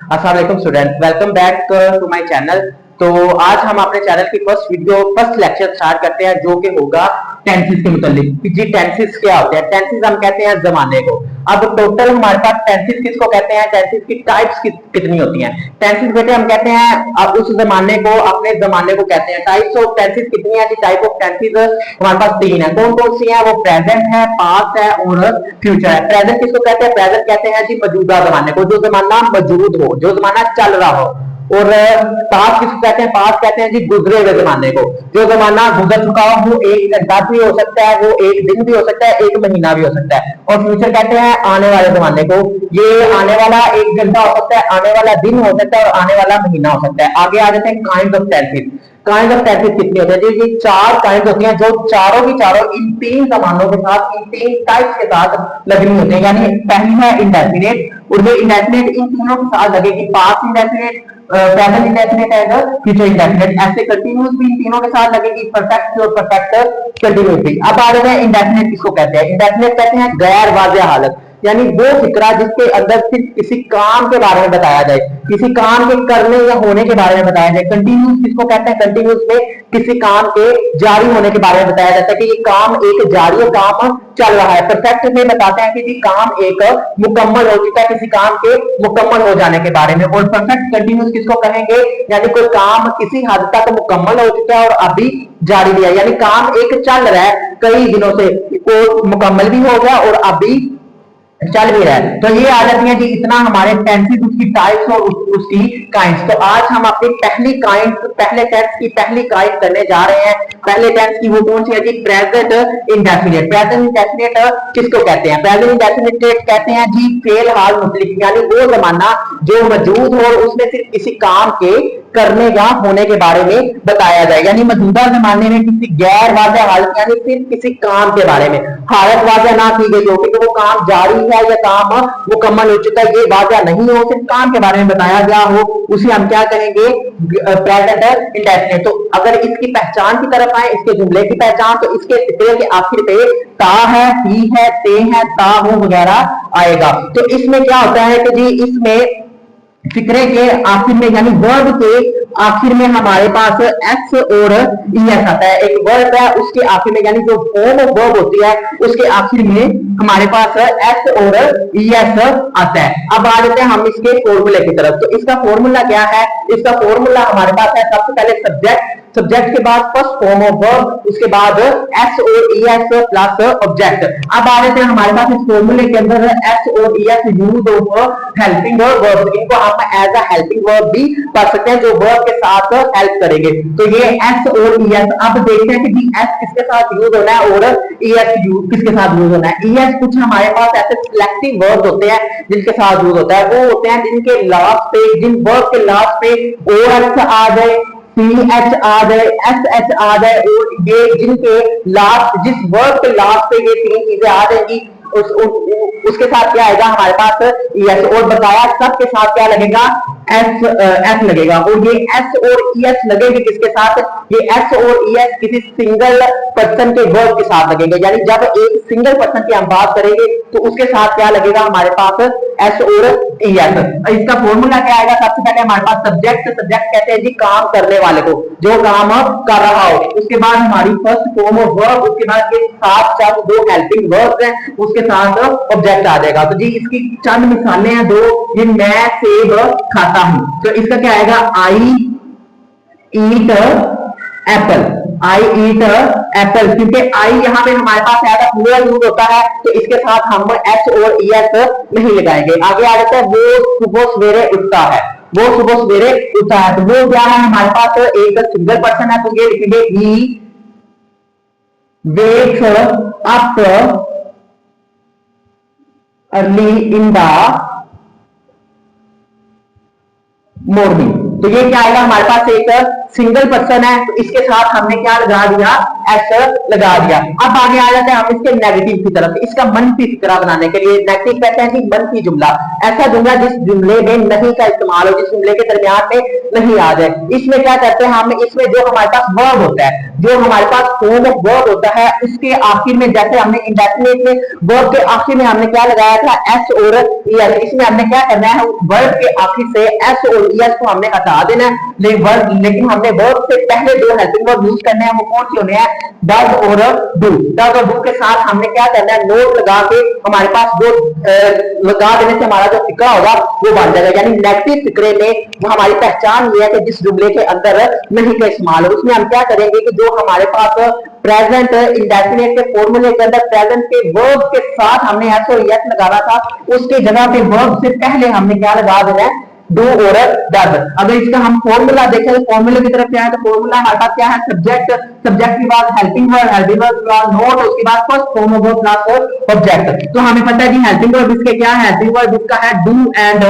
अस्सलाम वालेकुम students, welcome back to my channel. तो आज हम अपने चैनल की फर्स्ट लेक्चर स्टार्ट करते हैं जो कि होगा टेंसेस के मुतालिक कि जी टेंसेस क्या होते हैं। टेंसेस हम कहते हैं जमाने को। अब टोटल हमारे पास टेंसेस किसको कहते हैं, टेंसेस की टाइप्स कितनी होती हैं। टेंसेस बेटे हम कहते हैं अब उस जमाने को अपने जमाने को कहते हैं। टाइप्स ऑफ टेंसेस कितनी है जी, टाइप ऑफ टेंसेस हमारे पास तीन है। कौन कौन सी है, वो प्रेजेंट है, पास्ट है और फ्यूचर है। प्रेजेंट किसको कहते हैं, प्रेजेंट कहते हैं जी मौजूदा जमाने को, जो जमाना मौजूद हो, जो जमाना चल रहा हो। और पास्ट किसको कहते हैं, पास्ट कहते हैं जी गुजरे हुए जमाने को, जो जमाना गुजर चुका हो। वो एक घंटा भी हो सकता है, वो एक दिन भी हो सकता है, एक महीना भी हो सकता है। और फ्यूचर कहते हैं आने वाले जमाने को, ये आने वाला एक घंटा हो सकता है, आने वाला दिन हो सकता है और आने वाला महीना हो सकता है। आगे आ जाते हैं kind of tenses. Kind of tenses कितनी होती है जी, ये चार काइंड होती हैं, जो चारों की चारों इन तीन जमानों के साथ, इन तीन टाइप्स के साथ लगनी होती है। यानी पहली है इंडेफिनिट, और ये इंडेफिनिट इन तीनों के साथ लगेगी। पास्ट इंडेफिनिट, प्रेजेंट इंडेफिनिट है, फ्यूचर इंडेफिनिट, ऐसे कंटिन्यूस भी इन तीनों के साथ लगेगी। परफेक्ट और परफेक्ट कंटिन्यूस भी। अब आ रहे हैं इंडेफिनिट किसको कहते हैं। इंडेफिनिट कहते हैं गैर वाज़ेह हालत, यानी वो फिक्रा जिसके अंदर सिर्फ किसी काम के बारे में बताया जाए, किसी काम के करने या होने के बारे में बताया जाए। कंटिन्यूस किसको कहते हैं, कंटिन्यूस में किसी काम के जारी होने के बारे में बताया जाता है कि ये काम एक जारी काम चल रहा है। परफेक्ट में बताते हैं कि जी काम एक मुकम्मल हो चुका है, किसी काम के मुकम्मल हो जाने के बारे में। और परफेक्ट कंटिन्यूस किसको कहेंगे, यानी कोई काम किसी हद तक मुकम्मल हो चुका है और अभी जारी भी है, यानी काम एक चल रहा है कई दिनों से, वो मुकम्मल भी हो गया और अभी चल भी रहा है। तो ये आ जाती है जी, इतना हमारे टेंसेस, उसकी टाइप्स और उसकी काइंड्स। तो आज हम अपनी पहली काइंड, पहले टेंस की पहली काइंड करने जा रहे हैं। पहले टेंस की वो कौन सी है जी, प्रेजेंट इंडेफिनिट। प्रेजेंट इंडेफिनिट किसको कहते हैं, प्रेजेंट इंडेफिनिट कहते हैं जी फेल हाल मुतलिक, यानी वो जमाना जो मौजूद हो और उसमें सिर्फ किसी काम के करने या होने के बारे में बताया जाए। यानी मौजूदा जमाने में किसी गैर वाज़ेह हालत, यानी सिर्फ किसी काम के बारे में हालत वाज़ेह ना की गई हो कि वो काम जारी है या काम मुकम्मल हो चुका है, ये वाज़ेह नहीं हो, सिर्फ काम के बारे में बताया गया हो, उसे हम क्या कहेंगे, प्रेजेंट इंडेफिनिट। तो अगर इसकी पहचान की तरफ आए, इसके जुमले की पहचान, तो इसके फिक्रे के आखिर पे ता है, ही है, ते है, ता हो वगैरह आएगा। तो इसमें क्या होता है कि जी इसमें फिक्रे के आखिर में, यानी वर्ब के आखिर में हमारे पास एस और ईएस आता है। एक वर्ब है उसके आखिर में, यानी जो फॉर्म ऑफ वर्ब होती है उसके आखिर में हमारे पास एस और ईएस आता है। अब आ जाते हैं हम इसके फॉर्मूले की तरफ। तो इसका फॉर्मूला क्या है, इसका फॉर्मूला हमारे पास है सबसे पहले सब्जेक्ट, सब्जेक्ट के बाद फर्स्ट फॉर्म ऑफ वर्ब, उसके बाद एस और ईएस प्लस ऑब्जेक्ट। अब आ जाते हैं हमारे पास इस फॉर्मूले के अंदर एस और ES use of helping verb. इनको हम एज अ हेल्पिंग वर्ब भी पढ़ सकते हैं, जो वर्ब के साथ हेल्प करेंगे। तो ये एस और ईएस, अब देखते हैं कि जी एस किसके साथ यूज होना है और ईएस किसके साथ यूज होना है। ईएस कुछ हमारे पास ऐसे सिलेक्टिव वर्ब होते हैं जिनके साथ यूज होता है, वो होते हैं जिनके लास्ट पे, जिन वर्ब के लास्ट पे ओ एच आ जाए, सी एच आ जाए, एस एच आ जाए, और ये जिनके लास्ट, जिस वर्ब के लास्ट पे ये तीन चीजें आ जाएंगी उसके साथ क्या आएगा हमारे पास एस। और बताया सब के साथ क्या लगेगा, एस एस लगेगा। और ये एस और एस लगेंगे किसके साथ, ये एस और एस किसी सिंगल पर्सन के वर्ब के साथ लगेंगे। यानी जब एक सिंगल पर्सन की हम बात करेंगे तो उसके साथ क्या लगेगा हमारे पास, एस और एस। इसका फॉर्मूला क्या आएगा, सबसे पहले हमारे पास सब्जेक्ट, सब्जेक्ट कहते हैं जी काम करने वाले को, जो काम कर रहा हो। उसके बाद हमारी फर्स्ट फॉर्म ऑफ वर्ब, उसके बाद ये सात चार दो हेल्पिंग वर्ब्स हैं, उसके साथ ऑब्जेक्ट आ जाएगा। तो जी इसकी चंद मिसालें हैं दो, ये मैं सेब खाता हूं, तो इसका क्या आएगा, आई ईट एप्पल, आई ईट एप्पल, क्योंकि आई यहाँ पे हमारे पास आएगा प्लूरल यूज होता है, तो इसके साथ हम एच और ईएस नहीं लगाएंगे। आगे आ जाता है वो सुबह सवेरे उठता है, वो सुबह सवेरे उठता है, तो वो क्या है हमारे पास एक सिंगल पर्सन है, तो ये लिखेंगे ही wakes up early in the morning. तो ये क्या आएगा हमारे पास, एक सिंगल पर्सन है, तो इसके साथ हमने क्या लगा दिया, एस लगा दिया। अब आगे आ जाते हैं हम इसके नेगेटिव की तरफ, इसका मनफी फिक्रा बनाने के लिए। नेगेटिव कहते हैं कि मनफी जुमला, ऐसा जुमला जिस जुमले में नहीं का इस्तेमाल हो, जिस जुमले के दरमियान में नहीं आ जाए। इसमें क्या करते हैं हम, इसमें जो हमारे पास वर्ब होता है, जो हमारे पास फॉर्म ऑफ वर्ब होता है, उसके आखिर में, जैसे हमने इंडेफिनिट में वर्ब के आखिर में हमने क्या लगाया था, एस और ईएस, इसमें हमने क्या करना है, वर्ब के आखिर से एस और ईएस को हमने हटा देना है। लेकिन हमने वर्ब से पहले दो हेल्पिंग वर्ब यूज करने हैं, वो कौन से होने हैं, डज और डू। डज और डू के साथ हमने क्या करना है, नोट लगा के हमारे पास वो लगा देने से हमारा जो फिक्रा होगा वो बन जाएगा। यानी नेगेटिव फिक्रे में वो हमारी पहचान ये है कि जिस जुमले के अंदर नहीं का इस्तेमाल हो, उसमें हम क्या करेंगे कि जो हमारे पास प्रेजेंट इंडेफिनिट के फॉर्मूले के अंदर प्रेजेंट के वर्ब के साथ हमने एस और यस लगाना था, उसकी जगह पे वर्ब से पहले हमने क्या लगा देना है, डू और डज। अगर इसका हम फॉर्मूला देखें तो फॉर्मूले की तरफ क्या है, तो फॉर्मूला हमारे पास क्या है, सब्जेक्ट, सब्जेक्ट के बाद हेल्पिंग वर्ब, हेल्पिंग वर्ब के बाद नोट, उसके बाद first form of verb plus object. तो हमें पता है कि हेल्पिंग वर्ब इसके क्या है, हेल्पिंग वर्ब इसका है डू एंड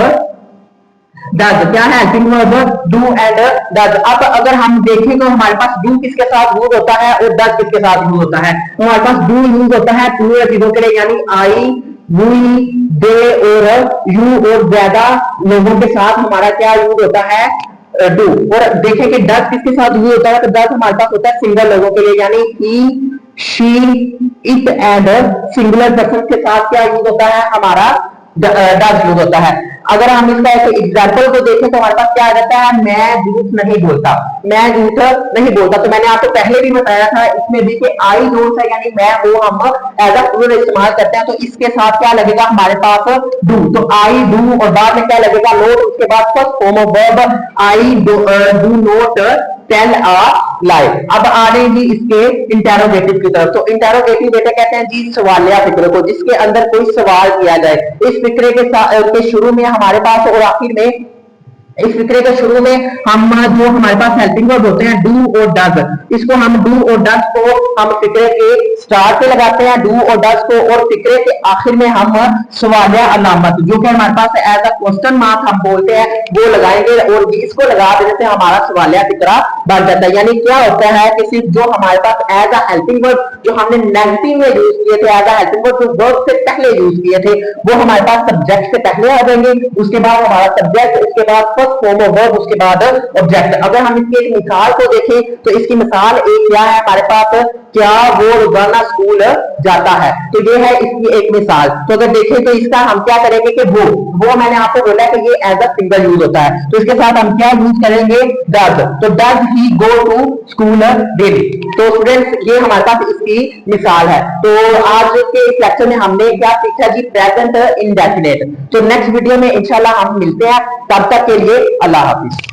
डज। क्या है, helping verb do and does. अब अगर हम देखें तो हमारे पास डू किसके साथ यूज होता है और डज किसके साथ यूज होता है, तो हमारे पास डू यूज होता है प्लूरल चीजों के लिए, यानी आई, वी, दे और यू और ज्यादा लोगों के साथ हमारा क्या यूज होता है, डू। और देखें कि डज किसके साथ यूज होता है, तो डज हमारे पास होता है सिंगल लोगों के लिए, यानी he, she, it and singular person के साथ क्या यूज होता है, हमारा डज यूज होता है। अगर हम इसका एक एग्जाम्पल को देखें तो हमारे पास क्या आ जाता है, मैं झूठ नहीं बोलता, मैं झूठ नहीं बोलता। तो मैंने आपको पहले भी बताया था इसमें भी कि आई नोट्स है, यानी मैं वो हम एज अ प्लूरल इस्तेमाल करते हैं, तो इसके साथ क्या लगेगा हमारे पास डू। तो आई डू और बाद में क्या लगेगा, नोट, उसके बाद first form of verb I do not tell a lie. अब आ रहे जी इसके इंटेरोगेटिव की तरफ। तो इंटेरोगेटिव बेटे कहते हैं जी सवालिया फिक्रे को, जिसके अंदर कोई सवाल किया जाए। इस फिक्रे के शुरू में हमारे पास और आखिर में, इस फिक्रे के शुरू में हम जो हमारे पास हेल्पिंग वर्ब होते हैं डू और डज, इसको हम डू और डज को हम फिक्रे के स्टार्ट पे लगाते हैं, डू और डज को, और फिक्रे के आखिर में हम सवालिया अलामत जो कि हमारे पास एज अ क्वेश्चन मार्क हम बोलते हैं वो लगाएंगे, और इसको लगा देने से हमारा सवालिया फिक्रा बन जाता है। यानी क्या होता है कि सिर्फ जो हमारे पास एज अ हेल्पिंग वर्ब जो हमने नेगेटिव में यूज किए थे, एज अ हेल्पिंग वर्ब जो वर्ब से पहले यूज किए थे, वो हमारे पास सब्जेक्ट से पहले आ जाएंगे, उसके बाद हमारा सब्जेक्ट, उसके बाद फॉर्म ऑफ वर्ब, उसके बाद ऑब्जेक्ट। अगर हम इसकी एक मिसाल को देखें तो इसकी मिसाल एक क्या है हमारे पास, क्या वो रोजाना स्कूल जाता है, तो ये है इसकी एक मिसाल। तो अगर देखें तो इसका हम क्या करेंगे कि वो मैंने आपको बोला कि ये एज अ सिंगल यूज होता है, तो इसके साथ हम क्या यूज करेंगे, डज। तो does he go to school daily. तो स्टूडेंट्स ये हमारे पास इसकी मिसाल है। तो आज के इस लेक्चर में हमने क्या सीखा जी, प्रेजेंट इंडेफिनिट। तो नेक्स्ट वीडियो में इंशाल्लाह हम मिलते हैं, तब तक के लिए अल्लाह हाफिज।